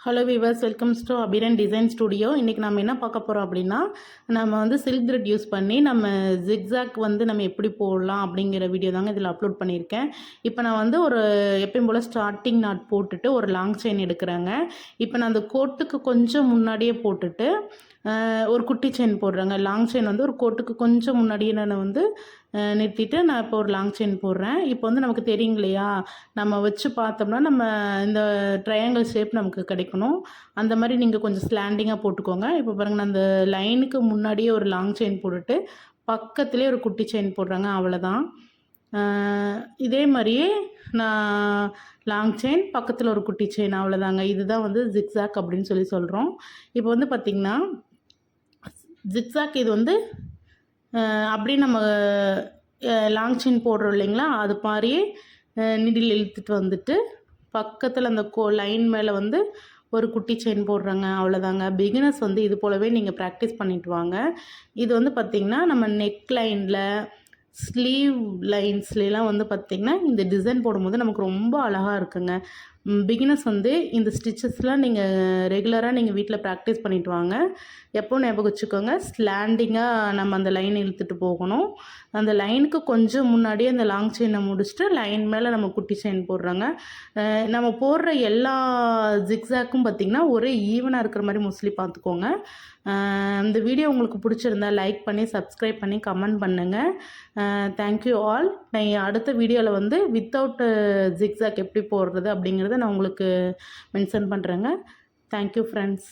Hello viewers, welcomes to Abiran design studio. இன்றைக்கி நம்ம என்ன பார்க்க போகிறோம் அப்படின்னா, நம்ம வந்து சில்க் த்ரெட் யூஸ் பண்ணி நம்ம ஜிக்ஸாக் வந்து நம்ம எப்படி போடலாம் அப்படிங்கிற வீடியோ தாங்க இதில் அப்லோட் பண்ணியிருக்கேன். இப்போ நான் வந்து ஒரு எப்பயும் போல் ஸ்டார்டிங் நாட் போட்டுட்டு ஒரு லாங் செயின் எடுக்கிறேங்க. இப்போ நான் அந்த கோட்டுக்கு கொஞ்சம் முன்னாடியே போட்டுட்டு ஒரு குட்டி செயின் போடுறேங்க. லாங் செயின் வந்து ஒரு கோட்டுக்கு கொஞ்சம் முன்னாடியே நான் வந்து நிறுத்திட்டு நான் இப்போ ஒரு லாங் செயின் போடுறேன். இப்போ வந்து நமக்கு தெரியும் இல்லையா, நம்ம வச்சு பார்த்தோம்னா நம்ம இந்த ட்ரையாங்கிள் ஷேப் நமக்கு கிடைக்கணும். அந்த மாதிரி நீங்கள் கொஞ்சம் ஸ்லாண்டிங்காக போட்டுக்கோங்க. இப்போ பாருங்கள், நான் அந்த லைனுக்கு முன்னாடியே ஒரு லாங் செயின் போட்டுட்டு பக்கத்துலேயே ஒரு குட்டி செயின் போடுறேங்க. அவ்வளோதான். இதே மாதிரியே நான் லாங் செயின் பக்கத்தில் ஒரு குட்டி செயின், அவ்வளோதாங்க. இதுதான் வந்து ஜிக்ஸாக் அப்படின்னு சொல்கிறோம். இப்போ வந்து பார்த்திங்கன்னா ஜிக்ஸாக் இது வந்து அப்படியே நம்ம லாங் செயின் போடுறோம் இல்லைங்களா, அது மாதிரியே நீடில் இழுத்துட்டு வந்துட்டு பக்கத்தில் அந்த லைன் மேலே வந்து ஒரு குட்டி செயின் போடுறாங்க. அவ்வளோதாங்க. பிகினர்ஸ் வந்து இது போலவே நீங்கள் ப்ராக்டிஸ் பண்ணிட்டு வாங்க. இது வந்து பார்த்திங்கன்னா நம்ம நெக் லைனில் ஸ்லீவ் லைன்ஸ்லாம் வந்து பார்த்திங்கன்னா இந்த டிசைன் போடும்போது நமக்கு ரொம்ப அழகாக இருக்குங்க. பிகினர்ஸ் வந்து இந்த ஸ்டிச்சஸ்லாம் நீங்கள் ரெகுலராக நீங்கள் வீட்டில் ப்ராக்டிஸ் பண்ணிட்டு வாங்க. எப்போ ஞாபகம் வச்சுக்கோங்க, ஸ்லாண்டிங்காக நம்ம அந்த லைன் இழுத்துட்டு போகணும். அந்த லைனுக்கு கொஞ்சம் முன்னாடியே அந்த லாங் செயினை முடிச்சுட்டு லைன் மேலே நம்ம குட்டி செயின் போடுறாங்க. நம்ம போடுற எல்லா ஜிக்ஸாக்கும் பார்த்திங்கன்னா ஒரே ஈவனாக இருக்கிற மாதிரி மோஸ்ட்லி பார்த்துக்கோங்க. இந்த வீடியோ உங்களுக்கு பிடிச்சிருந்தா லைக் பண்ணி சப்ஸ்கிரைப் பண்ணி கமெண்ட் பண்ணுங்கள். Thank you all. நான் அடுத்த வீடியோவில் வந்து வித்தவுட் ஜிக்ஸாக் எப்படி போடுறது அப்படிங்கிறத நான் உங்களுக்கு மென்ஷன் பண்ணுறேங்க. Thank you friends.